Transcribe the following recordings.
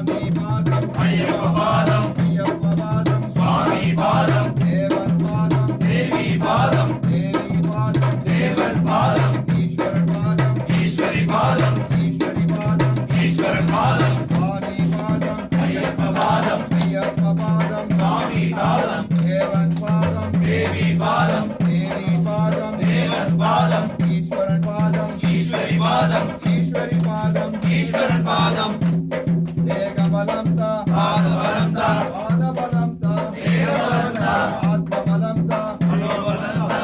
ஐயப்ப பாதம் சுவாமி பாதம் தேவன் பாதம் தேவன் பாதம் ஈஸ்வரி பாதம் ஈஸ்வரன் பாதம் ஐயப்ப பாதம் சுவாமி பாதம் தேவி பாதம் தேவன் பாதம் ஈஸ்வரி பாதம் ஈஸ்வரன் பாதம் ஏகபலம் தா பாதபலம் தா பாதபலம் தா தேவபலம் தா ஆத்மபலம் தா மனோபலம் தா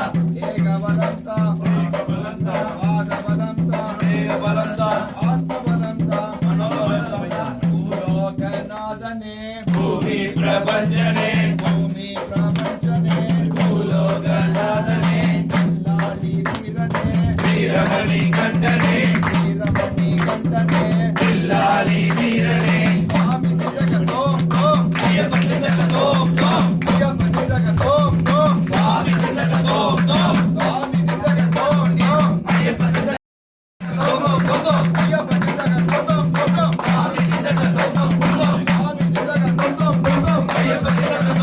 ஏகபலம் தா பாதபலம் தா பாதபலம் தா தேவபலம் தா ஆத்மபலம் தா மனோபலம் தா பூலோகநாதனே பூமி பிரபஞ்சனே பூமி பிரபஞ்சனே பூலோகநாதனே லாலி வீரனே வீரமணி கண்டனே வீரமணி கண்டனே பில்லாலி வீரனே சுவாமி ஜெகதோம் தோம் ஐயப்ப ஜெகதோம் தோம் ஐயப்ப ஜெகதோம் தோம் சுவாமி ஜெகதோம் தோம் சுவாமி ஜெகதோம் தோம் ஐயப்ப ஜெகதோம் தோம் ஐயப்ப ஜெகதோம் தோம் சுவாமி ஜெகதோம் தோம் சுவாமி ஜெகதோம் தோம் ஐயப்ப ஜெகதோம்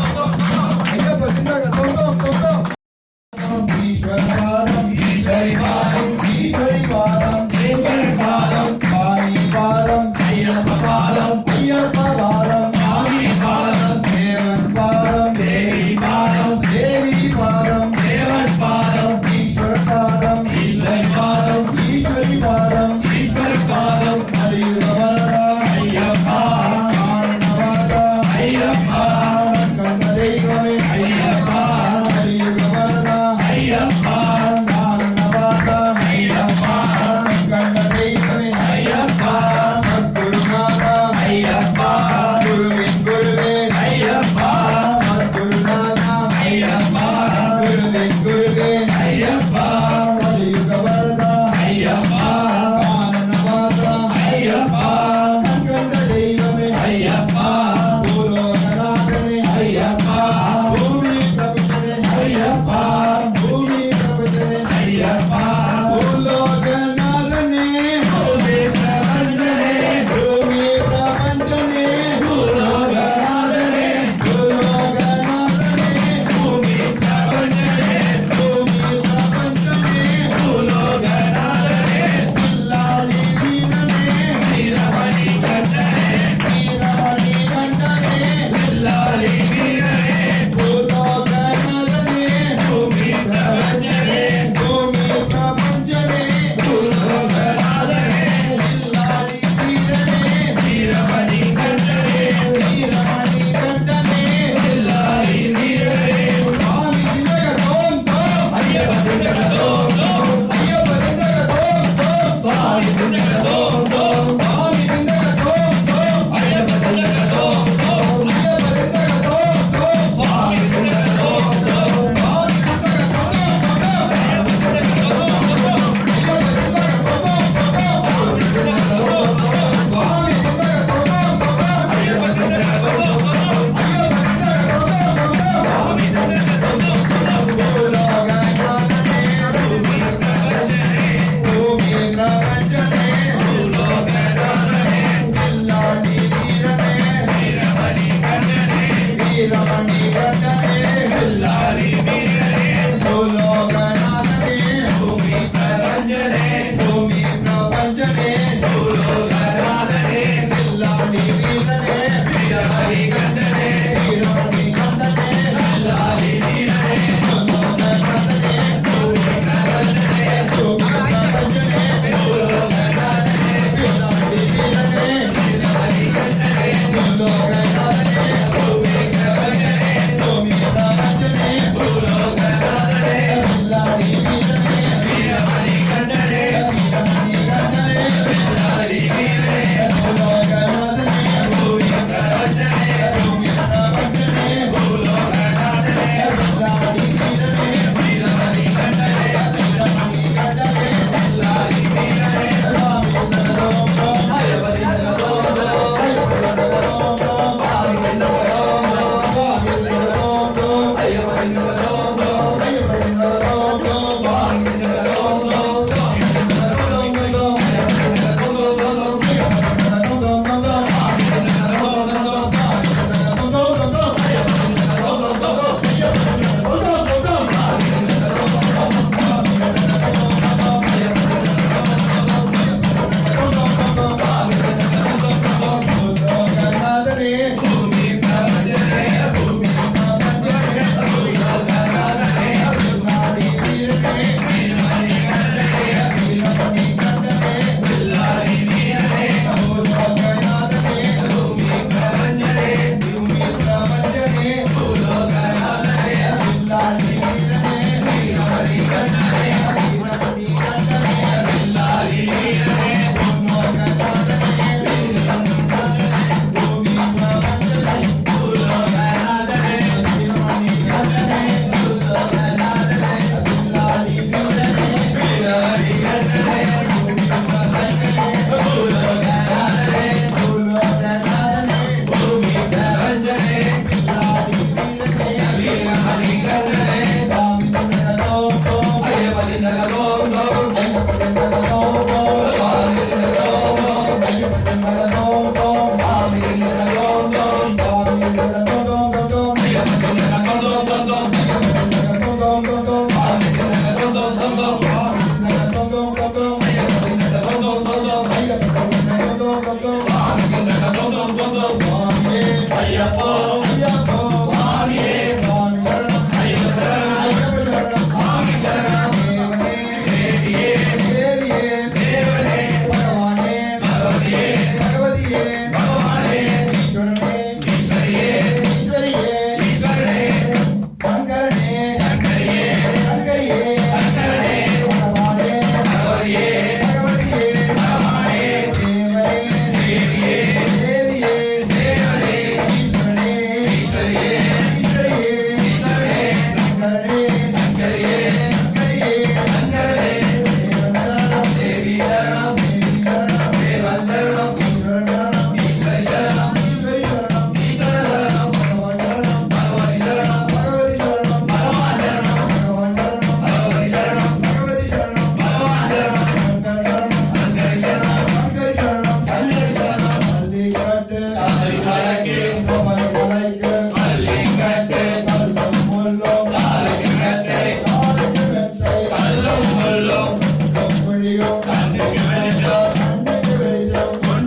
தோம் தோம் சுவாமி திண்டக தோம் தோம் சுவாமி திண்டக தோம் தோம் தோம் ஐயப்ப திண்டக தோம் தோம் தோம் திண்டக தோம் தோம் தோம் சுவாமி திண்டக தோம் தோம் தோம் சுவாமி திண்டக தோம் தோம் தோம் ஐயப்ப திண்டக தோம் தோம் தோம் ஐயப்ப திண்டக தோம் தோம் தோம் சுவாமி திண்டக தோம் தோம் தோம் சுவாமியே ஐயப்போ ஐயப்போ சுவாமியே சுவாமி சரணம் ஐயப்ப சரணம் ஐயப்ப சரணம் சுவாமி சரணம் தேவனே தேவியே தேவியே தேவனே பகவானே பகவதியே பகவதியே பகவானே ஈஸ்வரனே ஈஸ்வரியே ஈஸ்வரியே ஈஸ்வரனே சங்கரனே சங்கரியே சங்கரியே சங்கரனே பகவானே பகவதியே பகவதியே பகவானே தேவனே தேவியே தேவியே தேவனே ஈஸ்வரனே ஈஸ்வரியே ஈஸ்வரியே ஈஸ்வரனே சங்கரனே சங்கரியே சங்கரியே சங்கரனே தேவி சரணம் தேவன் சரணம் ஈஸ்வரி சரணம் ஈஸ்வர சரணம் பகவதி சரணம் பகவான் சரணம் பகவதி சரணம் பகவான் சரணம் சங்கரி சரணம் சங்கரி சரணம் சாதரி மலைக்கு மல்லிங்கட்டு காலுக்கு மெத்தை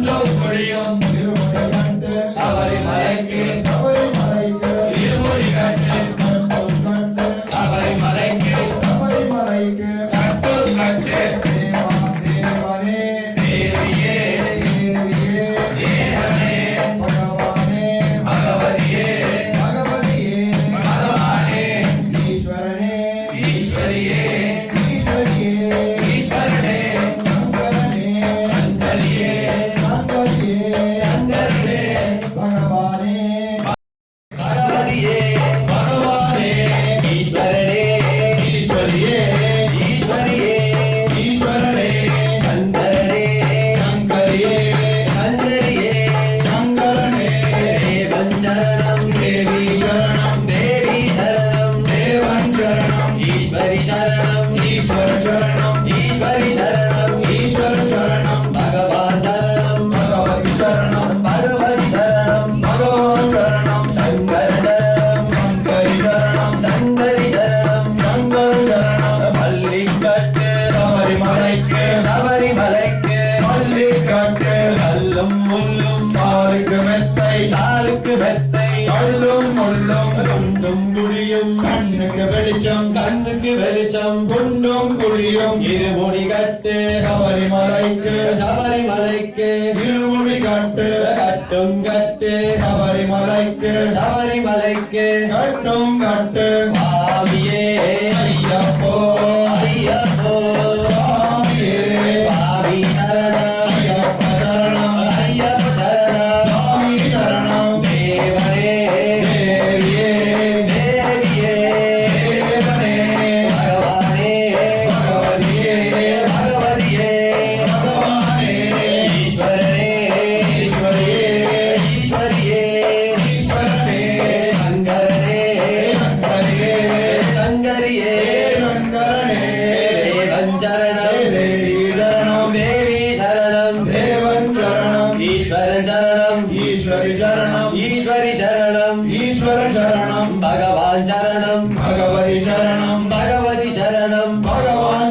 கல்லும் முள்ளும் கண்ணுக்கு வெளிச்சம் கொண்டும் குழியும் சபரிமலைக்கு இருமுடி கட்டு சபரிமலைக்கு கட்டும் கட்டு தேவியே தேவனே பகவதியே பகவானே ஈஸ்வரியே ஈஸ்வரனே சங்கரியே சங்கரனே பகவதியே பகவானே ஈஸ்வரனே ஈஸ்வரியே ஈஸ்வரியே ஈஸ்வரனே சங்கரனே சங்கரியே சங்கரியே சங்கரனே தேவன் சரணம் தேவி சரணம் தேவி சரணம் தேவன் சரணம் ஈஸ்வரி சரணம் ஈஸ்வர சரணம் ஈஸ்வரி சரணம் ஈஸ்வர சரணம் பகவான் சரணம் பகவதி சரணம் பகவதி சரணம் பகவான் சரணம் சங்கர சரணம் சங்கரி சரணம் சங்கரி சரணம் சங்கர சரணம் மல்லிக்கட்டு சபரிமலைக்கு சபரிமலைக்கு மல்லிக்கட்டு கல்லும் முள்ளும் காலுக்கு மெத்தை காலுக்கு மெத்தை கல்லும் முள்ளும் குண்டும் குழியும் கண்ணுக்கு வெளிச்சம் குண்டும் குழியும் இருமுடி கட்டு சபரிமலைக்கு இருமுடி கட்டு கட்டும் கட்டு சபரிமலைக்கு கட்டும் கட்டு சுவாமியே ஐயப்போ சுவாமியே சுவாமி சரணம் ஐயப்ப சரணம் சுவாமி சரணம் தேவனே தேவியே தேவனே பகவானே பகவதியே பகவானே ஈஸ்வரனே ஈஸ்வரியே ஈஸ்வரனே சங்கரனே சங்கரியே சங்கரனே தேவன் சரணம் தேவி சரணம் தேவன் சரணம் ஈஸ்வரன் சரணம் ஈஸ்வரி சரணம் ஈஸ்வர சரணம் பகவான் சரணம் பகவதி சரணம் பகவான்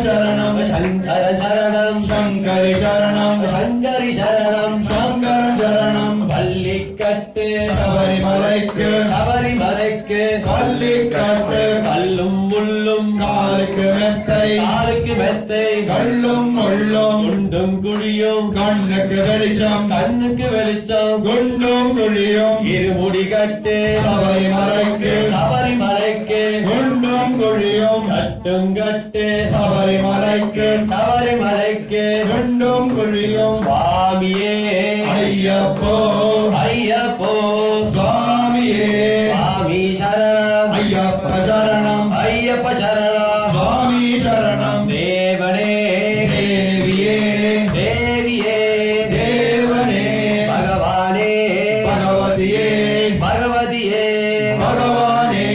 சரணம் சங்கர சரணம் சங்கரி சரணம் சங்கர சரணம் பள்ளிக்கட்டு சபரிமலைக்கு பள்ளிக்கட்டு கல்லும் முள்ளும் காலுக்கு மெத்தை கல்லும் முள்ளும் குண்டும் குழியும் கண்ணுக்கு வெளிச்சம் குண்டும் குழியும் இருமுடி கட்டு சபரிமலைக்கு குண்டும் குழியும் கட்டும் கட்டு சபரிமலைக்கு குண்டும் குழியும் சுவாமியே ஐயப்போ சுவாமியே சுவாமி சரணம் ஐயப்ப சரணம் சுவாமி சரணம் தேவனே தேவியே தேவனே பகவானே பகவதியே பகவானே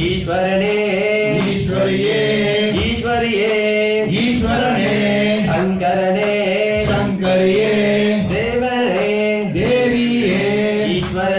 ஈஸ்வரனே ஈஸ்வரியே ஈஸ்வரனே சங்கரனே சங்கரியே தேவனே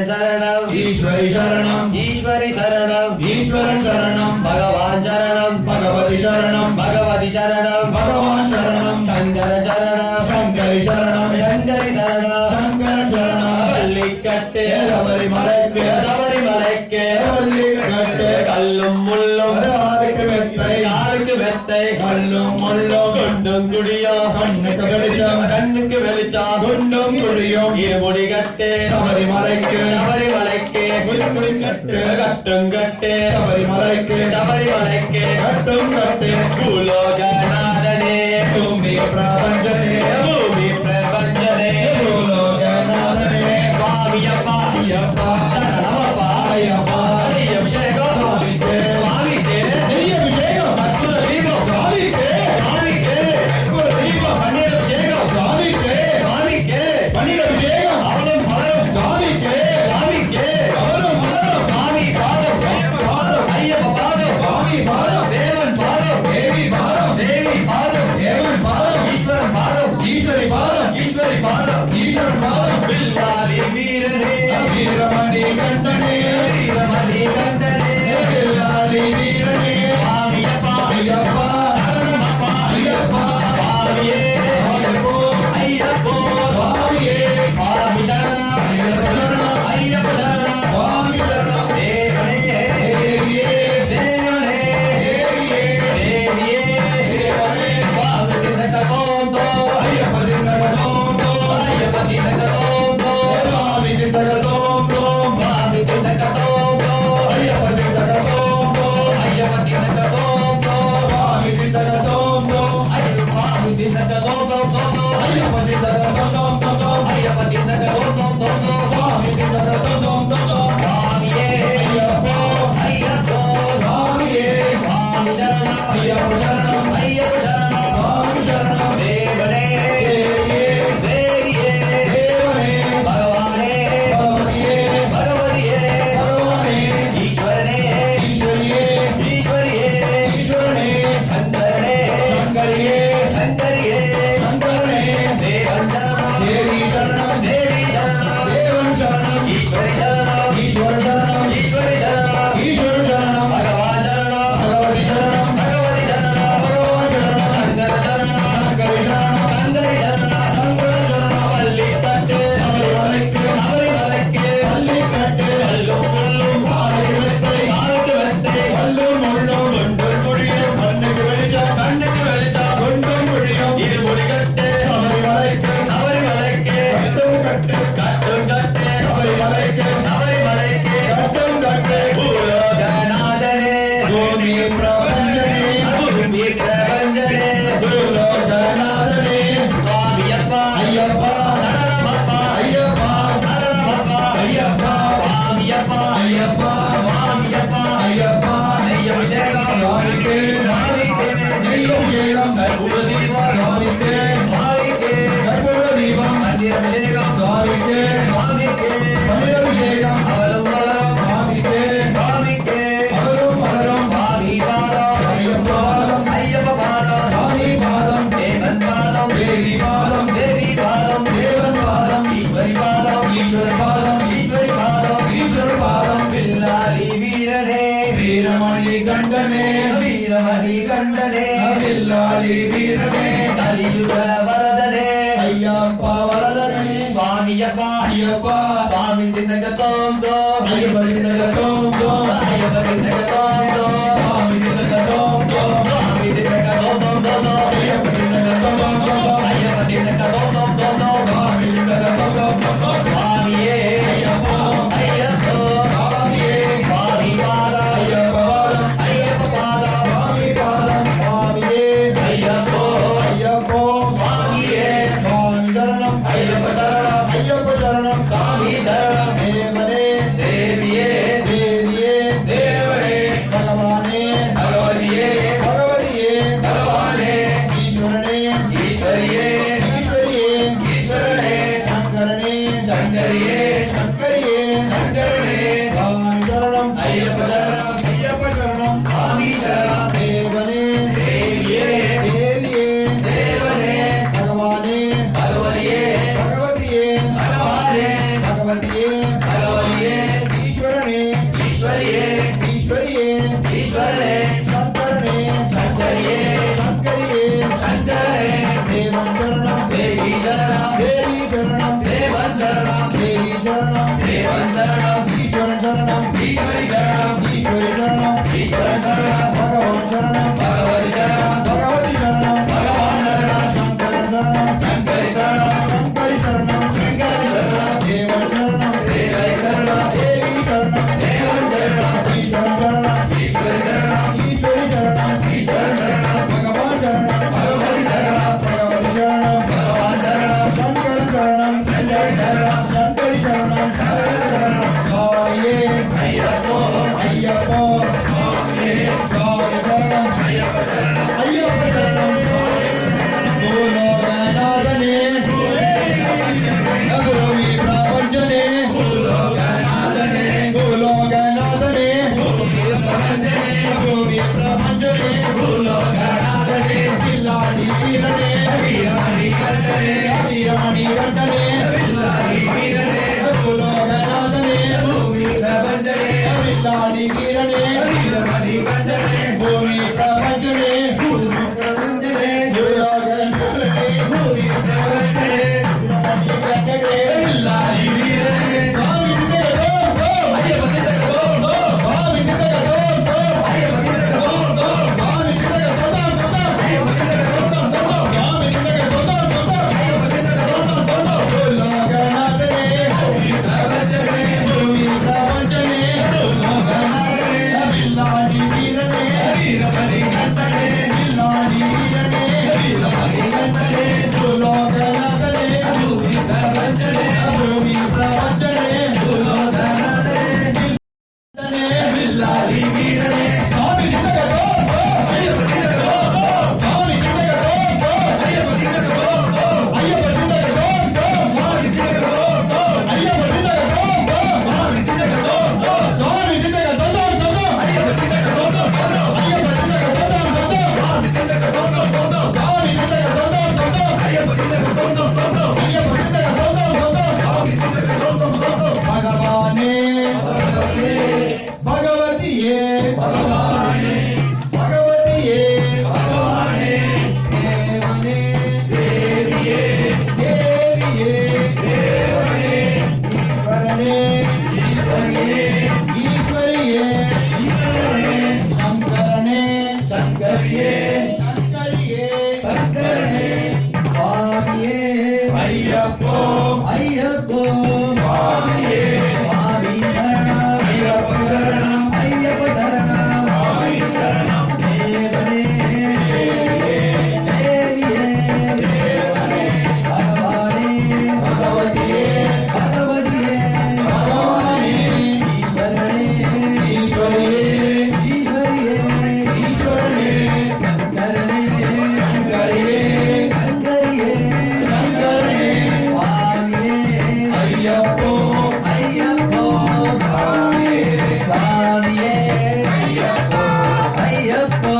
சரணம் ஈஸ்வரி சரணம் ஈஸ்வரி சரணம் ஈஸ்வரன் சரணம் பகவான் சரணம் பகவதி சரணம் பகவதி சரணம் பகவான் சரணம் சங்கர சரணம் சங்கரி சரணம் சங்கரி சரணம் சங்கரன் சரணம் வள்ளிக்கட்டு சபரிமலைக்கு சபரிமலைக்கு வள்ளிக்கட்டு கல்லும் முள்ளும் காலுக்கு வெத்தை காலுக்கு வெத்தை கல்லும் முள்ளும் கொண்டும் குடியும் கண்ணுக்கு வெளிச்சம் கண்ணுக்கு வெளிச்சம் குண்டும் குடியும் இருமுடி கட்டு சபரிமலைக்கு சபரிமலைக்கு குடிமுடி கட்டு கட்டும் கட்டு சபரிமலைக்கு சபரிமலைக்கு கட்டும் கட்டு பூலோகநாதனே பூமி பிரபஞ்சனே பூமி பிரபஞ்சனே பூலோகநாதனே சுவாமியப்பா ஐயப்பா சரணமப்பா ஐயப்பா அபிஷேகம் சுவாமிக்கு சுவாமிக்கு நெய் அபிஷேகம் கற்பூர தீபம் சுவாமிக்கு சுவாமிக்கு கற்பூர தீபம் பன்னீர் அபிஷேகம் சுவாமிக்கு சுவாமிக்கு பன்னீர் அபிஷேகம் அவளும் மலரும் சுவாமிக்கு சுவாமிக்கு அவரும் மலரும் சுவாமி பாதம் பாதம் ஐயப்ப பாதம் சுவாமி பாதம் தேவன் பாதம் தேவி பாதம் தேவி பாதம் தேவன் பாதம் ஈஸ்வரன் பாதம் ஈஸ்வரி பாதம் ஈஸ்வரி பாதம் ஈஸ்வரன் பாதம் பில்லாரி வீரனே வீரமணி கண்டனே வீரமணி கண்டனே வில்லாளி வீரனே சுவாமியப்பா ஐயப்பா சரணமப்பா ஐயப்பா சுவாமியே ஐயப்போ ஐயப்போ சுவாமியே சுவாமி சரணம் ஐயப்ப சரணம் ஐயப்ப சரணம் சுவாமி சரணம் தேவனே தேவியே தேவனே தேவியே தேவியே தேவனே சுவாமி திண்டகதோந்தோ ஐயப்ப சிந்தகதோம் தோம் ஐயப்ப திண்டகதோந்தோ சுவாமி சிந்தகதோம் தோம் சுவாமி திண்டகதோந்தோ ஐயப்ப சிந்தகதோம் தோம் ஐயப்ப திண்டகதோந்தோ சுவாமி சிந்தகதோம் தோம் சுவாமி திண்டகதோந்தோ ஐயப்ப சிந்தகதோம் தோம் ஐயப்ப திண்டகதோந்தோ சுவாமி சிந்தகதோம் தோம் சுவாமியே ஐயப்போ ஐயப்போ சுவாமியே சுவாமி சரணம் ஐயப்ப சரணம் ஐயப்ப சரணம் சுவாமி சரணம் தேவனே தேவியே தேவியே தேவனே பகவானே பகவதியே பகவதியே பகவானே ஈஸ்வரனே ஈஸ்வரியே ஈஸ்வரியே ஈஸ்வரனே சங்கரனே சங்கரியே சங்கரியே சங்கரனே தேவன் சரணம் தேவி சரணம் தேவி சரணம் தேவன் சரணம் ஈஸ்வரி சரணம் ஈஸ்வர சரணம் ஈஸ்வரி சரணம் ஈஸ்வர சரணம் பகவான் சரணம் பகவதி சரணம் பகவதி சரணம் பகவான் சரணம் சங்கர சரணம் சங்கரி சரணம் சங்கரி சரணம் சங்கர சரணம் வள்ளி தட்டு சபரிமலைக்கு சபரிமலைக்கு பள்ளிக்கட்டு கல்லும் முள்ளும் காலுக்கு வெத்தை காலுக்கு வெத்தை கல்லும் முள்ளும் கொண்டும் குழியும் கண்ணுக்கு வெளிச்சம் கண்ணுக்கு வெளிச்சம் கொண்டும் குழியும் இருமுடி கட்டு சபரிமலைக்கு சபரிமலைக்கு கட்டும் கட்டு கட்டும் கட்டு சபரிமலைக்கு சபரிமலைக்கு கட்டும் கட்டு பூலோகநாதனே பூமி பிரபஞ்சனே பூமி பிரபஞ்சனே பூலோகநாதனே சுவாமியப்பா ஐயப்பா சரணமப்பா ஐயப்பா சரணமப்பா ஐயப்பா சுவாமியப்பா ஐயப்பா சுவாமியப்பா ஐயப்பா நெய்யபிஷேகம் சுவாமிக்கு சுவாமிக்கு நெய்யபிஷேகம் கற்பூர தீபம் சுவாமிக்கு சுவாமிக்கு கற்பூர தீபம் பன்னீர் அபிஷேகம் சுவாமிக்கு சுவாமிக்கு பன்னீரபிஷேகம் அவளும் மலரும் சுவாமிக்கு சுவாமிக்கு அவரும் மலரும் சுவாமி பாதம் ஐயப்ப பாதம் ஐயப்ப பாதம் சுவாமி பாதம் தேவன் பாதம் தேவி பாதம் தேவி பாதம் தேவன் பாதம் ஈஸ்வரி பாதம் ஈஸ்வர பாதம் ஈஸ்வரி பாதம் ஈஸ்வர பாதம் பில்லாரி வீரனே வீரமணி கண்டனே வீரமணி கண்டனே வில்லாளி வீரனே கலியுக வரதனே ஐயப்பா வரதனே சுவாமியப்பா ஐயப்பா சுவாமி திண்டகதோந்தோ ஐயப்ப சிந்தகதோம் தோம் ஐயப்ப திண்டகதோந்தோ சுவாமி சிந்தகதோம் தோம் சுவாமி திண்டகதோந்தோ ஐயப்ப சிந்தகதோம் தோம் ஐயப்ப திண்டகதோந்தோ சுவாமி சிந்தகதோம் தோம் சுவாமியே ஐயப்பா ஐயப்போ சுவாமியே சுவாமி பாதம் ஐயப்ப பாதம் ஐயப்ப பாதம் சுவாமி பாதம் சுவாமியே ஐயப்போ ஐயப்போ சுவாமியே சுவாமி சரணம் ஐயப்ப சரணம் ஐயப்ப சரணம் சுவாமி சரணம் தேவனே தேவியே தேவியே தேவனே பகவானே பகவதியே பகவதியே பகவானே ஈஸ்வரனே ஈஸ்வரியே ஈஸ்வரியே ஈஸ்வரனே சங்கரனே சங்கரியே சங்கரியே சங்கரனே சுவாமி சரணம் ஐயப்ப சரணம் ஐயப்ப சரணம் சுவாமி சரணம் தேவனே தேவியே தேவியே தேவனே பகவானே பகவதியே பகவதியே பகவானே பகவதியே பகவதியே ஈஸ்வரியே ஈஸ்வரியே ஈஸ்வரனே சங்கரனே சங்கரியே சங்கரியே சங்கரனே தேவன் சரணம் தேவி சரணம் தேவி சரணம் தேவன் சரணம் தேவி சரணம் தேவன் சரணம் ஈஸ்வரன் சரணம் ஈஸ்வரி சரணம் ஈஸ்வரி சரணம் ஈஸ்வரன் சரணம் பகவான் சரணம் பகவதி சரணம் பகவதி சரணம் பகவான் சரணம் சங்கரன் சரணம் சங்கரி சரணம் சங்கரி சரணம் சங்கரி சரணம் தேவன் சரணம் தேவை சரணம் தேவி சரணம் தேவன் சரணம் ஈஸ்வரன் சரணம் ஈஸ்வரி சரணம் ஈஸ்வரி சரணம் ஈஸ்வரன் சரணம் பகவான் சரணம் பகவதி சரணம் பகவதி சரணம் பகவான் சரணம் சங்கரன் சரணம் சங்கரி சரணம் சங்கரி சரணம் சங்கரி சரணம் சாமியே ஐயப்போ ஐயப்போ சுவாமியே சாமி சரணம் ஐயப்ப சரணம் ஐயப்ப சரணம் பூலோகநாதனே பூமி பிரபஞ்சனே பூலோகநாதனே பூலோகநாதனே பூசிவசனே பூமி பிரபஞ்சனே பூலோகநாதனே பில்லாடி வீரனே வீரமணி கண்டனே வீரமணி கண்டனே வில்லாதி வீரனே பூலோகநாதனே பூமி பிரபஞ்சனே பில்லாடி வீரனே வீரமணி கண்டனே பூமி பிரபஞ்சனே பூமி பிரபஞ்சனே பூலோகநாதனே பூமி பிரபஞ்சனே வீரமணி கண்டனே வில்லாதி வீரனே சாமி ஐயப்ப திட்டகோ சாமி ஐயப்ப திட்டகோ சாமி வில்லாதி வீரனே பகவானே பகவதியே பகவதியே தேவனே தேவியே ஈஸ்வரனே ஈஸ்வரியே சங்கரனே சங்கரியே சங்கரனே சுவாமியே ஐயப்போ ஐயப்போ சுவாமியே சுவாமி சரணம் ஐயப்ப சரணம் ஐயப்ப சரணம் சுவாமி சரணம் தேவனே தேவியே பகவானே பகவதியே பகவதியே பகவானே ஈஸ்வரனே ஈஸ்வரியே ஈஸ்வரியே ஈஸ்வரனே சங்கரனே சங்கரியே சங்கரியே சங்கரனே சுவாமியே ஐயப்போ ஐயப்போ சுவாமியே சுவாமியே ஐயப்போ ஐயப்போ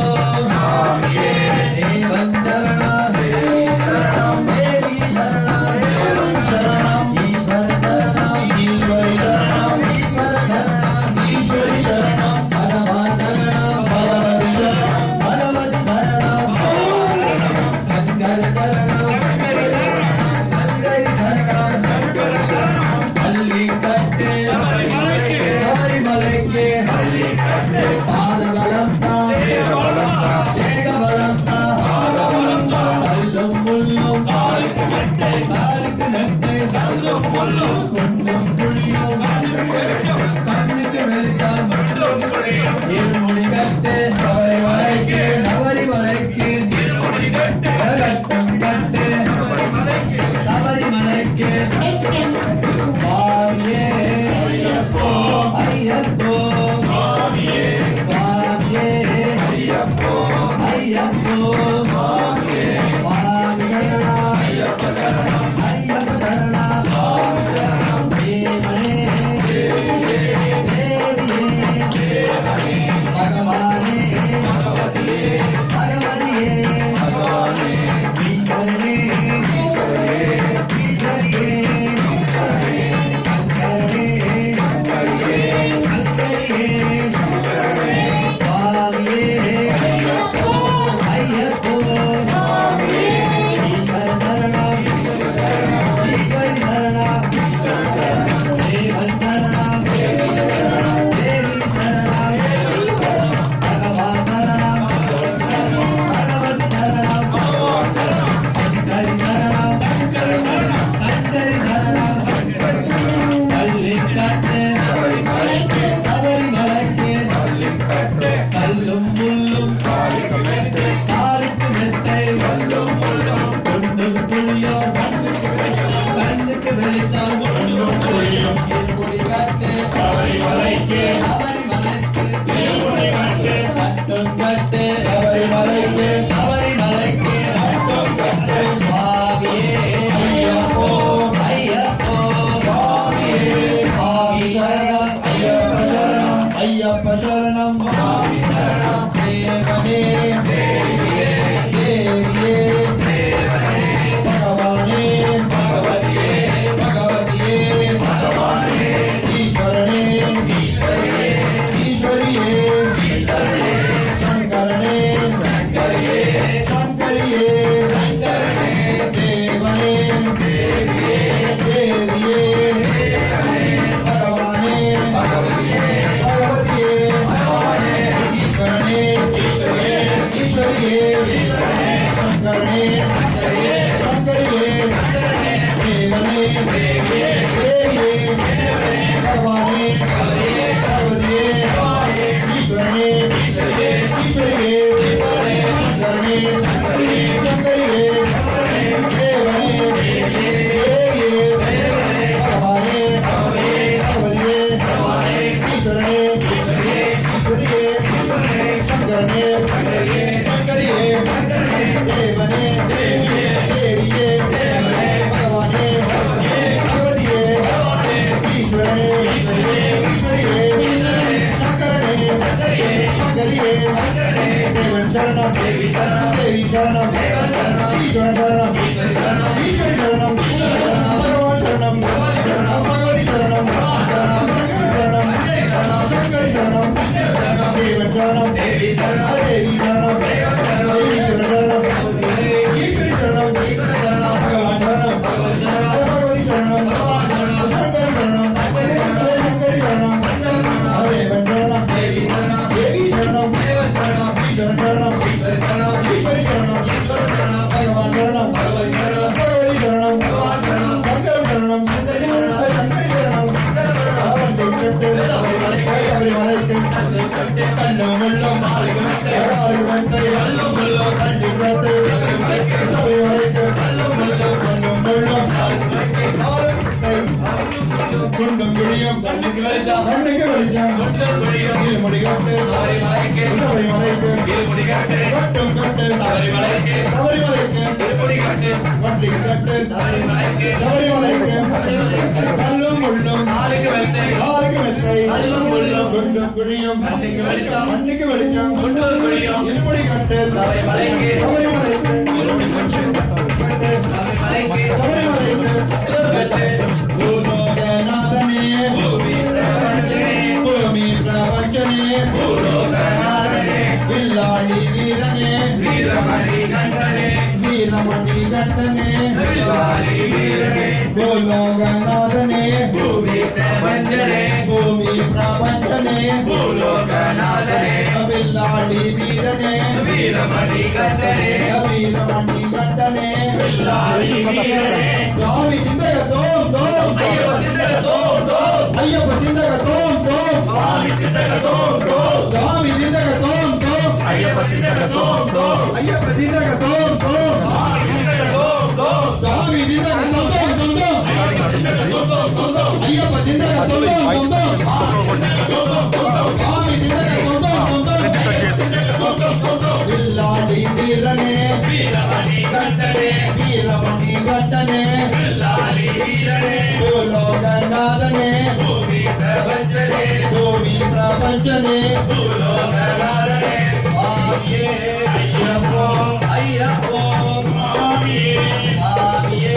சுவாமியே தேவன் சரணம் தேவி சரணம் தேவி சரணம் தேவன் சரணம் ஈஸ்வர சரணம் ஈஸ்வரி சரணம் ஈஸ்வர சரணம் ஈஸ்வரி சரணம் பகவான் சரணம் பகவதி சரணம் பகவதி சரணம் சங்கர சரணம் சங்கரி சரணம் சங்கர சரணம் பள்ளி கட்டு சபரிமலைக்கு சபரிமலைக்கு பள்ளிக்கட்டு பாலபலம் தான் தேவபலம் தான் தேகபலம் தான் பாதபலம் தான் கல்லும் முள்ளும் காலுக்கு நட்டை காலுக்கு நட்டு கல்லும் முள்ளும் குண்டும் புள்ளியும் கண்ணுக்கு வெளிச்சம் குண்டும் குழியும் இருமுடி கட்டு சபரிமலைக்கு சபரிமலைக்கு இருமுடி கட்டு கட்டம் கட்டு சபரிமலைக்கு சபரிமலைக்கு சுவாமியே ஐயப்போ ஐயப்போ சுவாமியே சுவாமியே ஐயப்போ ஐயப்போ சுவாமியே சுவாமி சரணம் ஐயப்ப சரணம் ஐயப்ப சரணம் சுவாமி சரணம் தேவனே தேவியே தேவனே பகவானே சபரிமலைக்கு சபரிமலைக்கு திருமுடி கட்டு கட்டும் கட்டு சபரிமலைக்கு சபரிமலைக்கு கட்டும் கட்டு சுவாமியே ஐயப்போ ஐயப்போ சுவாமியே சுவாமி சரணம் ஐயப்ப சரணம் ஐயப்ப சரணம் சுவாமி சரணம் தேவனே தேவியே தேவியே தேவனே பகவானே பகவதியே பகவதியே பகவானே ஈஸ்வரனே ஈஸ்வரியே ஈஸ்வரியே ஈஸ்வரனே சங்கரனே சங்கரியே சங்கரியே சங்கரனே தேவனே தேவியே தேவியே பகவானே பகவதியே பகவதியே பகவானே ஈஸ்வரனே ஈஸ்வரியே ஈஸ்வரியே ஈஸ்வரனே சங்கரனே சங்கரியே சங்கரியே சங்கரனே தேவனே தேவியே தேவியே பகவானே பகவதியே பகவதியே பகவானே ஈஸ்வரனே ஈஸ்வரியே ஈஸ்வரியே ஈஸ்வரனே சங்கரனே சங்கரியே சங்கரியே தேவனே தேவியே தேவியே பகவானே பகவதியே பகவதியே பகவானே ஈஸ்வரனே ஈஸ்வரியே ஈஸ்வரியே ஈஸ்வரனே சங்கரனே சங்கரியே சங்கரியே சங்கரனே தேவனே தேவியே தேவியே பகவானே பகவதியே ஈஸ்வரனே ஈஸ்வரியே சங்கரனே சங்கரியே தேவன் சரணம் தேவி சரணம் தேவி சரணம் தேவன் சரணம் ஈஸ்வரன் சரணம் ஈஸ்வரி சரணம் ஈஸ்வரி சரணம் பகவான் சரணம் பகவதி சரணம் சங்கரன் சரணம் சங்கரி சரணம் தேவன் சரணம் தேவி சரணம் தேவி சரணம் தேவன் சரணம் ஈஸ்வரன் சரணம் ஈஸ்வரி சரணம் ஈஸ்வர சரணம் பகவான் சரணம் பகவதி சரணம் பகவதி சரணம் பகவான் சரணம் சங்கரன் சரணம் சங்கரி சரணம் சங்கர சரணம் தேவன் சரணம் தேவி சரணம் தேவி சரணம் தேவன் சரணம் ஈஸ்வரன் சரணம் ஈஸ்வரி சரணம் ஈஸ்வரி சரணம் ஈஸ்வர சரணம் பகவான் சரணம் பகவதி சரணம் பகவதி சரணம் பகவான் சரணம் சங்கரன் சரணம் சங்கரி சரணம் சங்கரி சரணம் சங்கர சரணம் அவன் தெய்வத்து சபரிமலைக்கு கட்டு கல்லும் முள்ளும் மாளிகை மெத்தை ஆயுதத்தை கல்லும் முள்ளும் கல்வி கட்டு சபரிமலைக்கு சபரிமலைக்கு கல்லும் முள்ளும் கல்லும் முள்ளும் மாளிகை ஆயுதத்தை குண்டும் குழியும் கண்ணுக்கு வெளிச்சம் கண்ணுக்கு வெளிச்சம் கொண்டல் குழியும் இருமுடி கட்டு சபரிமலைக்கு சபரிமலைக்கு இருமுடி கட்டு கட்டும் கட்டு சபரிமலைக்கு சபரிமலைக்கு இருமுடி கட்டு வண்டி கட்டு சபரிமலைக்கு சபரிமலைக்கு கல்லும் முள்ளும் மாளிகை மெத்தை ஆறுக்கு மெத்தை கல்லும் முள்ளும் குண்டும் குழியும் கண்ணுக்கு வெளிச்சம் கண்ணுக்கு வெளிச்சம் கொண்டல் குழியும் இருமுடி கட்டு சபரிமலைக்கு சபரிமலைக்கு இருமுடி கட்டு கட்டு சபரிமலைக்கு சபரிமலைக்கு கட்டு பூலோகநாதனே பூமி பிரபஞ்சனே பூமி பிரபஞ்சனே பூலோகநாதனே வில்லாளி வீரனே வீரமணி கண்டனே வீரமணி கண்டனே வில்லாளி வீரனே பூலோகநாதனே பூமி பிரபஞ்சனே பூமி பிரபஞ்சனே பூலோகநாதனே வில்லாளி வீரனே வீரமணி கண்டனே வீரமணி கண்டனே வில்லாளி வீரனே சுவாமி சிந்தக தோம் தோம் ஐயப்ப சிந்தக தோம் தோம் ஐயப்ப சிந்தக தோம் தோம் சுவாமி சிந்தக தோம் தோம் சுவாமி சிந்தக தோம் தோம் ஐயப்ப சிந்தக தோம் தோம் ஐயப்ப சிந்தக தோம் தோம் சுவாமி சிந்தக தோம் தோம் சுவாமி சிந்தக தோம் தோம் தோம் ஐயப்ப சிந்தக தோம் தோம் தோம் ஐயப்ப சிந்தக தோம் தோம் தோம் சுவாமி சிந்தக தோம் தோம் தோம் வில்லாளி வீரனே வீரமணி கண்டனே வீரமணி கண்டனே வில்லாளி வீரனே பூலோகநாதனே பூமி பிரபஞ்சனே பூமி பிரபஞ்சனே பூலோகநாதனே சுவாமியே ஐயப்போ ஐயப்போ சுவாமியே சுவாமியே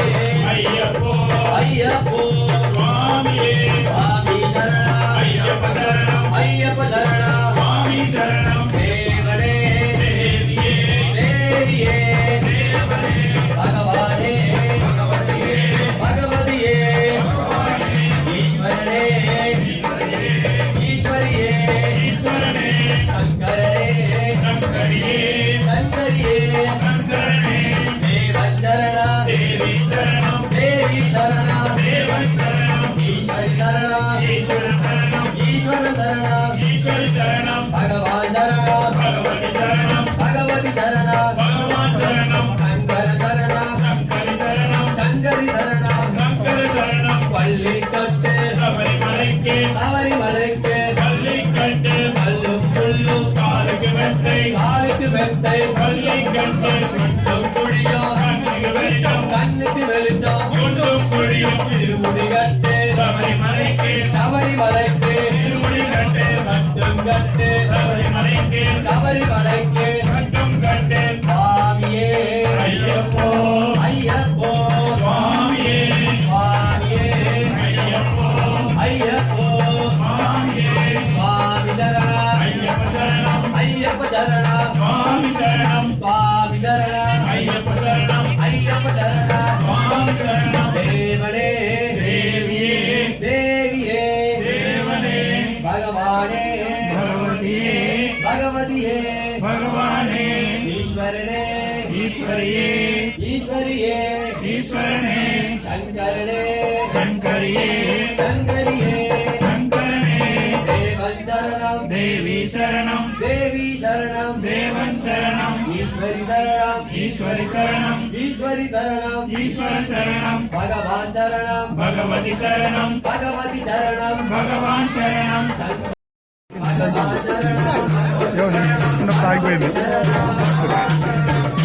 ஐயப்போ ஐயப்போ சுவாமியே சுவாமி சரணம் ஐயப்ப சரணம் ஐயப்ப சரணம் சுவாமி சரணம் தேவனே தேவியே தேவியே தேவனே பகவானே பகவதியே பகவதியே பகவானே ஈஸ்வரனே ஈஸ்வரியே ஈஸ்வரனே சங்கரனே சங்கரியே சங்கரியே சங்கரனே தேவன் சரணம் தேவி சரணம் தேவி சரணம் தேவன் சரணம் ஈஸ்வரி சரணம் ஈஸ்வர சரணம் ஈஸ்வர சரணம் ஈஸ்வரி சரணம் பகவான் சரணம் பகவதி சரணம் பகவதி சரணம் பகவான் சரணம் சங்கர சரணம் சங்கரி சரணம் சங்கரி சரணம் சங்கர சரணம் பள்ளி தொட்டு சபரிமலைக்கு சபரிமலைக்கு சபரிமலைக்கு சபரிமலைக்கு திருமுடி கட்டு கட்டும் கட்டு சபரிமலைக்கு சபரிமலைக்கு கட்டும் கட்டு சுவாமியே ஐயப்போ ஐயப்போ சுவாமியே சுவாமியே ஐயப்போ ஐயப்போ சுவாமியே சுவாமி சரண ஐயப்ப சரணம் ஐயப்ப சரண சுவாமி சரணம் சுவாமி சரண ஐயப்ப சரணம் ஐயப்ப சரண சுவாமி சரணம் தேவனே தேவியே தேவியே தேவனே பகவானே பகவதியே பகவதியே பகவானே ஈஸ்வரனே ஈஸ்வரியே ஈஸ்வரியே ஈஸ்வரனே சங்கரனே சங்கரியே சங்கரியே சங்கரனே தேவன் சரணம் தேவி சரணம் தேவி சரணம் தேவன் சரணம் ஈஸ்வரி சரணம் ஈஸ்வரி சரணம் ஈஸ்வரி சரணம் ஈஸ்வர சரணம் பகவான் சரணம் பகவதி சரணம் பகவதி சரணம் భగవాన్ శరణం பகவான் சரணம் యో నేను తీసుకున్నప్పుడు ఆగిపోయింది ஈஸ்வர சரணம்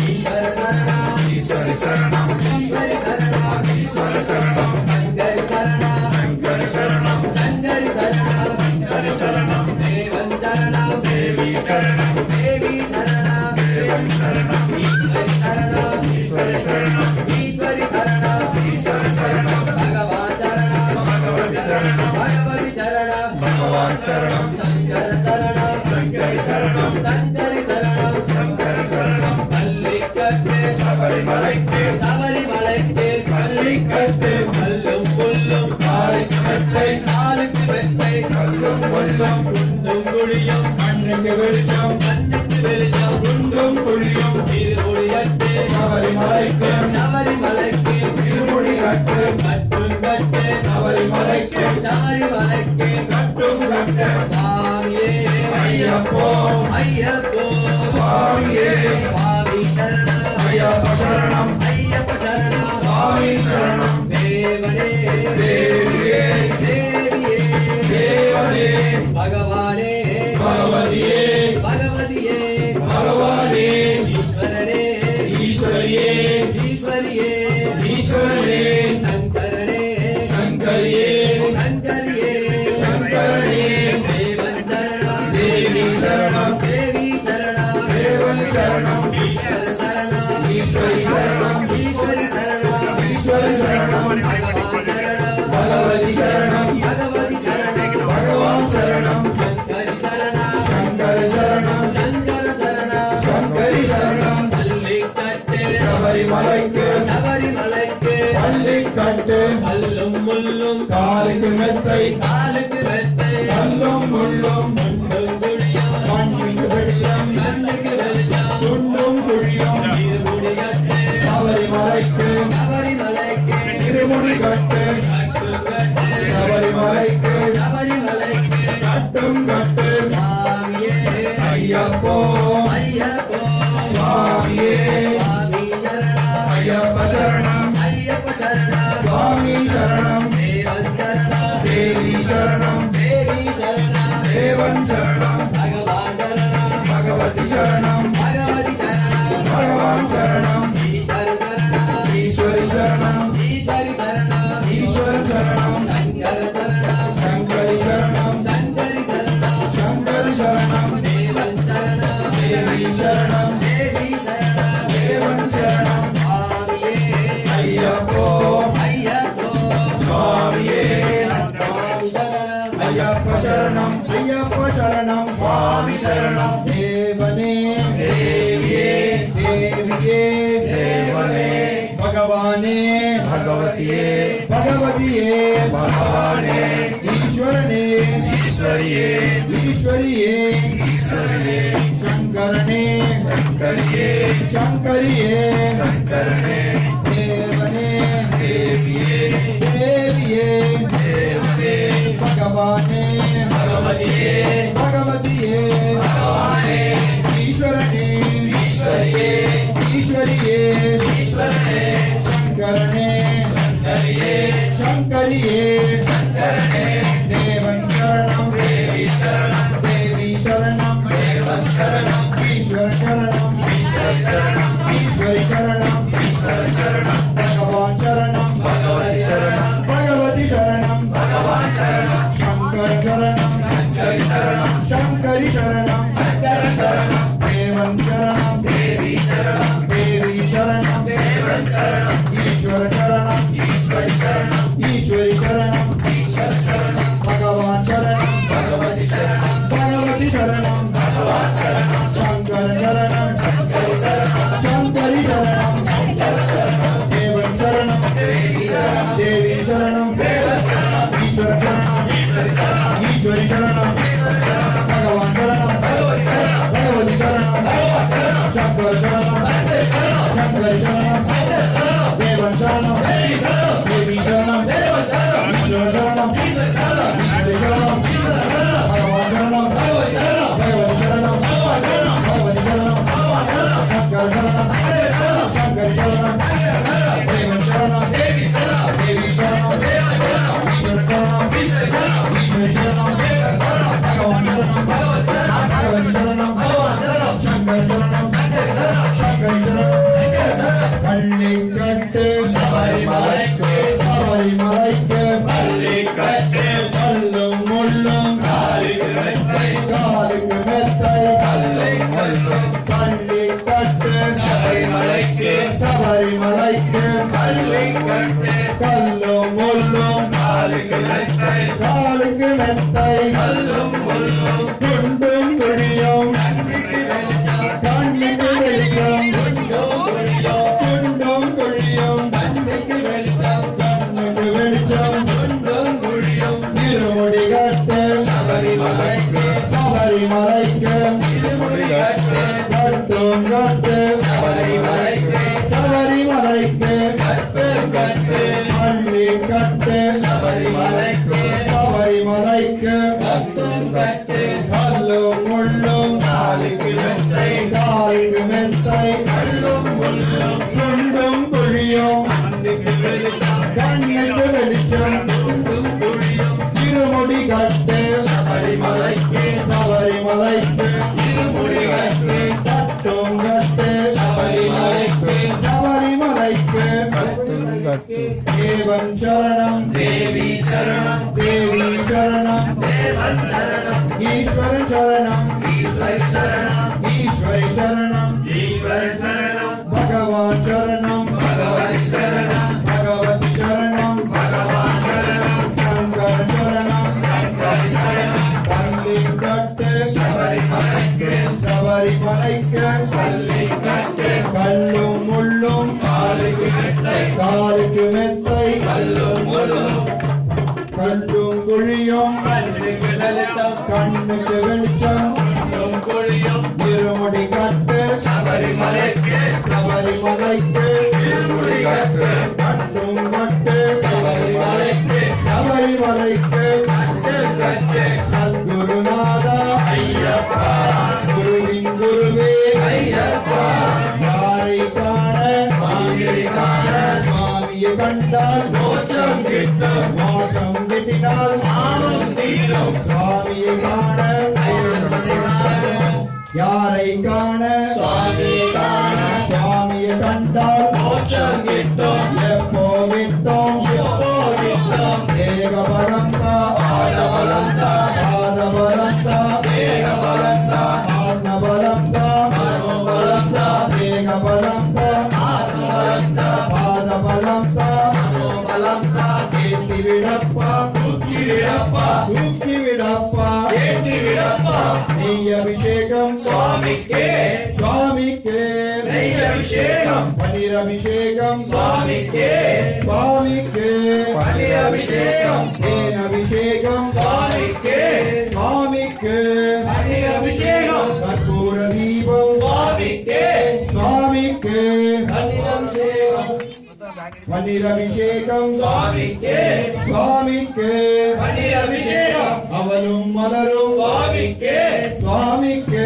ఈశ్వరి శరణం ஈஸ்வரி சரணம் ఈశ్వర శరణం சங்கரி சரணம் శంకరి శరణం சங்கரி சரணம் హరి శరణం தேவன் சரணம் దేవి శరణం தேவி சரணம் దేవన్ శరణం ஈஸ்வரி சரணம் ఈశ్వరి శరణం ஈஸ்வரி சரணம் ఈశ్వర శరణం பகவான் சரணம் భగవతి శరణం பகவதி சரணம் భగవాన్ శరణం சங்கர சரணம் శంకరి శరణం சங்கரி சரணம் శంకరి శరణం பள்ளிக்கட்டு శబరిమలైకి சபரிமலைக்கு பள்ளிக்கட்டு கல்லும் புல்லும் காலைக்கு மெத்தை காலுக்கு வெத்தை கல்லும் கொல்லும் குண்டும் குழியும் மண்ணுக்கு வெளிச்சம் கண்ணுக்கு வெளிச்சம் குண்டும் குழியும் திருமுடியட்டு சபரிமலைக்கு சபரிமலைக்கு திருமுடி கட்டு கட்டும் கட்டு சபரிமலைக்கு சபரிமலைக்கு கட்டும் கட்டு சுவாமியே ஐயப்போ ஐயப்போ சுவாமியே சுவாமி சரணம் ஐயப்ப சரணம் ஐயப்ப சரணம் சுவாமி சரணம் தேவனே தேவியே தேவியே தேவனே பகவானே பகவதியே பகவதியே பகவானே ஈஸ்வரனே ஈஸ்வரியே ஈஸ்வரியே ஈஸ்வரனே சங்கரனே சங்கரியே சங்கரியே சங்கரனே தேவன் சரணம் தேவி சரணம் தேவி சரணம் தேவன் சரணம் ஈஸ்வர சரணம் ஈஸ்வரி சரணம் ஈஸ்வரி சரணம் ஈஸ்வரி சரணம் பகவான் சரணம் பகவதி சரணம் பகவதி சரணம் பகவான் சரணம் சங்கரி சரணம் சங்கர சரணம் சங்கர சரணம் சங்கரி சரணம் பள்ளிக்கட்டு சபரிமலைக்கு சபரிமலைக்கு பள்ளிக்கட்டு கல்லும் முள்ளும் காலுக்கு மெத்தை காலுக்கு வெத்தை கல்லும் முள்ளும் குண்டும் குழியும் மண்ணுக்கு வெளிச்சம் கண்ணுக்கு வெளிச்சம் குண்டும் குழியும் திருமுடியட்டு சபரிமலைக்கு சபரிமலைக்கு திருமுடி கட்டு கட்டும் கட்டு சபரிமலைக்கு சபரிமலைக்கு கட்டும் கட்டு சுவாமியே ஐயப்போ ஐயப்போ சுவாமியே சுவாமி சரணம் ஐயப்ப சரணம் ஐயப்ப சரணம் சுவாமி சரணம் தேவன் சரணம் தேவி சரணம் தேவி சரணம் தேவன் சரணம் பகவான் சரணம் பகவதி சரணம் பகவதி சரணம் பகவான் சரணம் ஈஸ்வர சரணம் ஈஸ்வரி சரணம் ஈஸ்வரி சரணம் ஈஸ்வர சரணம் சங்கர சரணம் சங்கரி சரணம் சங்கரி சரணம் சங்கரி சரணம் தேவன் சரணம் தேவி சரணம் தேவி சரணம் தேவன் சரணம் சுவாமியே ஐயப்போ ஐயப்போ சுவாமியே சுவாமி சரணம் ஐயப்ப சரணம் ஐயப்ப சரணம் சுவாமி சரணம் தேவனே தேவியே தேவியே தேவனே பகவானே பகவதியே பகவதியே பகவானே ஈஸ்வரனே ஈஸ்வரியே ஈஸ்வரியே ஈஸ்வரியே சங்கரனே சங்கரியே சங்கரியே சங்கரனே தேவனே தேவியே தேவியே தேவனே பகவானே பகவதியே பகவதியே பகவானே ஈஸ்வரனே ஈஸ்வரியே ஈஸ்வரியே ஈஸ்வரனே சங்கரனே சங்கரியே சங்கரியே சங்கரனே தேவன் சரணம் தேவி சரணம் தேவி சரணம் தேவன் சரணம் ஈஸ்வர சரணம் ஈஸ்வரி சரணம் ஈஸ்வரி சரணம் ஈஸ்வர சரணம் பகவான் சரணம் பகவதி சரணம் பகவதி சரணம் பகவான் சரணம் சங்கர் சரணம் சங்கரி சரணம் சங்கரி சரணம் சங்கர சரணம் தேவன் சரணம் தேவி சரணம் தேவி சரணம் தேவன் சரணம் ஈஸ்வர சரணம் ஈஸ்வரி சரணம் ஈஸ்வரி சரணம் ஈஸ்வர சரணம் பகவான் சரணம் பகவதி சரணம் பகவதி சரணம் பகவான் சரணம் சங்கர் சரணம் சங்கரி சரணம் சங்கரி சரணம் சங்கர சரணம் தேவன் சரணம் தேவி சரணம் தேவி சரணம் தேவன் சரணம் ஈஸ்வர சரணம் ஈஸ்வரி சரணம் ஈஸ்வரி சரணம் ஈஸ்வர சரணம் பகவான் சரணம் பகவதி சரணம் பகவதி சரணம் பகவான் சரணம் சங்கர் சரணம் சங்கரி சரணம் சங்கரி சரணம் சங்கர சரணம் தேவன் சரணம் தேவி சரணம் தேவி சரணம் தேவன் சரணம் ஈஸ்வர சரணம் ஈஸ்வரி சரணம் ஈஸ்வரி சரணம் ஈஸ்வர சரணம் பகவான் சரணம் பகவதி சரணம் பகவதி சரணம் பகவான் சரணம் பகவதி சரணம் பகவான் சரணம் சங்கர் சரணம் சங்கரி சரணம் சங்கரி சரணம் சங்கர சரணம் தேவன் சரணம் தேவி சரணம் தேவி சரணம் தேவன் சரணம் ஈஸ்வர சரணம் ஈஸ்வரி சரணம் ஈஸ்வரி சரணம் தேவன் சரணம் பகவான் சரணம் பகவதி சரணம் பகவதி சரணம் பகவான் சரணம் சங்கர் சரணம் சங்கரி சரணம் சங்கரி சரணம் சங்கர சரணம் பள்ளிக்கட்டு சபரிமலைக்கு சபரிமலைக்கு பள்ளிக்கட்டு கல்லும் முள்ளும் காலுக்கு மெத்தை காலுக்கு மெத்தை கல்லும் முள்ளும் பள்ளிக்கட்டு சபரிமலைக்கு சபரிமலைக்கு பள்ளிக்கட்டு கல்லும் முள்ளும் காலுக்கு மெத்தை காலுக்கு மெத்தை கல்லும் முள்ளும் குண்டும் குழியும் கண்ணுக்கு வெளிச்சம் கண்ணுக்கு வெளிச்சம் குண்டும் குழியும் குண்டும் குழியும் கண்ணுக்கு வெளிச்சம் கண்ணுக்கு வெளிச்சம் குண்டும் குழியும் இருமுடி கட்டு சபரிமலைக்கு சபரிமலைக்கு இருமுடி கட்டு கட்டும் கட்டு சபரிமலைக்கு சபரிமலைக்கு கற்பம் கட்டு பள்ளி கட்டு சபரிமலைக்கு சபரிமலைக்கு கற்பம் கட்டு கல்லும் முள்ளும் காலுக்கு மெத்தை காலுக்கு மெத்தை கல்லும் முள்ளும் குண்டும் குழியும் கண்ணுக்கு வெளிச்சம் கண்ணுக்கு வெளிச்சம் குண்டும் குழியும் இருமுடி கட்டு சபரிமலைக்கு சபரிமலைக்கு இருமுடி கட்டு கட்டும் கட்டு சபரிமலைக்கு சபரிமலைக்கு கட்டும் கட்டு தேவன் சரணம் தேவி சரணம் தேவி சரணம் தேவன் சரணம் ஈஸ்வர சரணம் ஈஸ்வரி சரணம் ஈஸ்வரி சரணம் ஈஸ்வர சரணம் பகவான் சரணம் பகவதி சரணம் பகவதி சரணம் பகவான் சரணம் சங்கர சரணம் சங்கரி சரணம் பள்ளி கட்டு சபரிமலைக்கு சபரிமலைக்கு பள்ளிக்கட்டு கல்லும் முள்ளும் காலுக்கு மெத்தை காலுக்கு மெத்தை கல்லும் முள்ளும் கல்லும் குழியும் கண்ணுக்கு வெளிச்சம் கண்ணுக்கு வெளிச்சம் குண்டும் குழியும் இருமுடி கட்டு சபரிமலைக்கு சபரிமலைக்கு இருமுடி கட்டு கட்டும் கட்டு சபரிமலைக்கு சபரிமலைக்கு கட்டும் கட்டு சத்குருநாதா ஐயப்பா குருவின் குருவே ஐயப்பா யாரை காண சாமியை காண சுவாமியை கண்டால் மோட்சம் கிட்டும் மோட்சம் கிட்டினால் நாமும் தீரும் சுவாமியை காண யாரை காண சுவாமியை காண சுவாமியை கண்டால் மோட்சம் கிட்டும் எப்போ விட்டோம் எப்போ கிட்டும் தேகபலந்தா பாதபலந்தா பாதபலந்தா தேகபலந்தா ஆத்மபலந்தா மனோபலந்தா தேகபலந்தா ஆத்மபலந்தா பாதபலந்தா மனோபலந்தா ஏற்றி விடப்பா தூக்கி விடப்பா தூக்கி விடப்பா ஏற்றி விடப்பா நெய் அபிஷேகம் சுவாமிக்கே சுவாமிக்கே நெய் அபிஷேகம் பன்னீர் அபிஷேகம் சுவாமிக்கே சுவாமிக்கே பன்னீர் அபிஷேகம் தேன் அபிஷேகம் சுவாமிக்கே சுவாமிக்கு பன்னீர் அபிஷேகம் கற்பூர தீபம் சுவாமிக்கே சுவாமிக்கு பன்னீர் அபிஷேகம் பன்னீர் அபிஷேகம் சுவாமிக்கே சுவாமிக்கு பன்னீர் அபிஷேகம் அவலும் மலரும் சுவாமிக்கே சுவாமிக்கு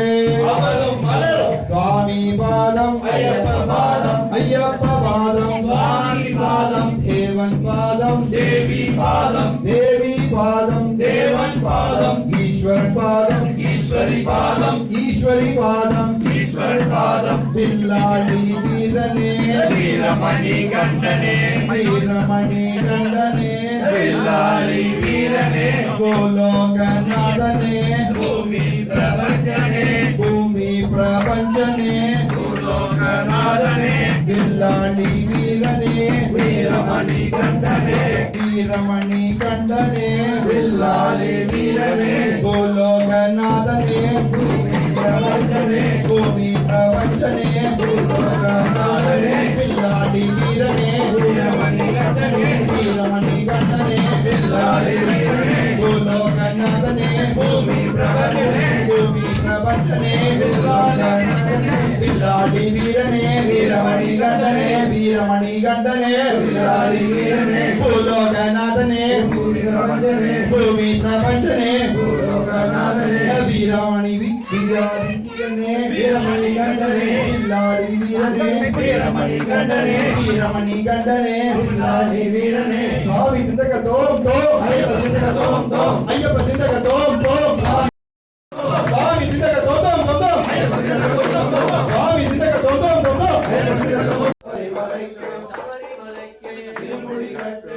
அவளும் மலரும் சுவாமி பாதம் ஐயப்ப பாதம் ஐயப்ப பாதம் சுவாமி பாதம் தேவன் பாதம் தேவி பாதம் தேவி பாதம் தேவன் பாதம் ஈஸ்வர் பாதம் ஈஸ்வரி பாதம் ஈஸ்வரி பாதம் ஈஸ்வர் பாதம் வில்லாளி வீரனே வீரமணி கண்டனே வீரமணி கண்டனே வில்லாளி வீரனே கோலோகநாதனே பூமி பிரபஞ்சனே பூமி பிரபஞ்சனே பூலோகநாதனே வில்லாளி வீரனே வீரமணி கண்டனே வீரமணி கண்டனே வில்லாளி வீரனே கோலோகநாதனே பிரபஞ்சனே பூமி பிரபஞ்சனே பூலோகநாதனே வில்லாளி வீரனே வீரமணி கண்டனே வீரமணி கண்டனே வில்லாளி வீரனே கோலோகநாதனே பூமி பிரபஞ்சனே பூமி பிரபஞ்சனே வில்லாளி வீரனே வீரமணி கண்டனே வீரமணி கண்டனே வில்லாளி வீரனே பூலோகநாதனே பூமி பிரபஞ்சனே பூமி பிரபஞ்சனே பூலோகநாதனே வீரமணி வீரனே வீரமணி கண்டனே வில்லாளி வீரனே வீரமணி கண்டனே வீரமணி கண்டனே வில்லாளி வீரனே சுவாமி திந்தக தோம் தோம் ஐயப்ப சிந்தக தோம் தோம் ஐயப்ப திந்தக தோம் தோம் சுவாமி திந்தக தோம் தோம் தோம் தோம் ஐயப்ப சிந்தக தோம் தோம் சுவாமி திந்தக தோம் தோம் தோம் தோம் ஐயப்ப சிந்தக தோம் சபரிமலைக்கு திருமுடி கட்டு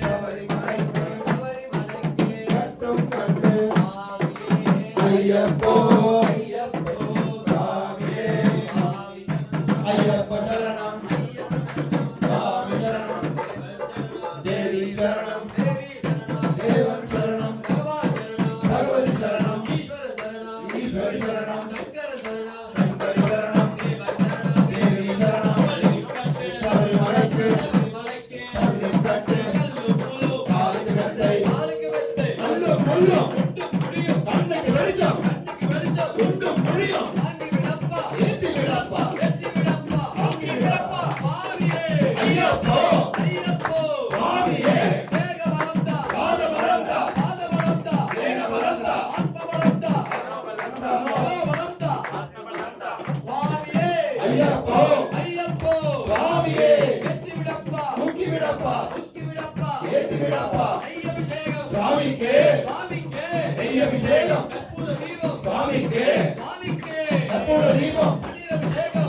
சபரிமலைக்கு கட்டும் கட்டு ஐயப்போ சுவாமியே ஐயப்ப சரணம் சுவாமி சரணம் தேவி சரணம் தேவன் சரணம் பகவதி சரணம் ஈஸ்வரி சரணம் சங்கரி சரணம் தேவி சரணம் சபரிமலைக்கு கல்லும் கட்டு காலுக்கு மெத்தை கல்லும் முள்ளும் கண்ணுக்கு வெளிச்சம் குண்டும் புளியும் ஏத்தி விடப்பா வாங்கி விடப்பா ஐயப்போ சுவாமியே பாத மறந்தா தேக மறந்தா ஐயப்போ சுவாமியே முக்கி விடப்பா ஏத்தி விடப்பா சுவாமிக்கு நெய் அபிஷேகம் சுவாமிக்கு கற்பூர தீபம்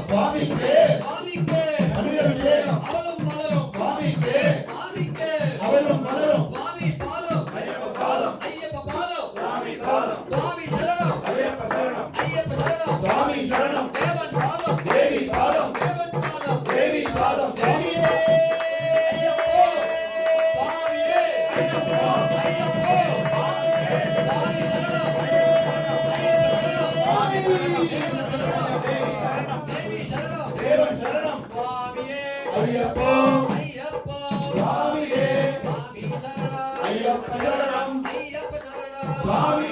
சுவாமிக்கு பன்னீர் அபிஷேகம் சுவாமிக்கு அவளும் மலரும் ஐயப்ப பாதம் சுவாமி பாதம் ஐயப்ப சரணம் சுவாமி சரணம் தேவி பாதம் தேவி பாதம் சுவாமியே தேவன் சரணம் ஐயப்போ சுவாமியே ஐயப்ப சரணம் சுவாமி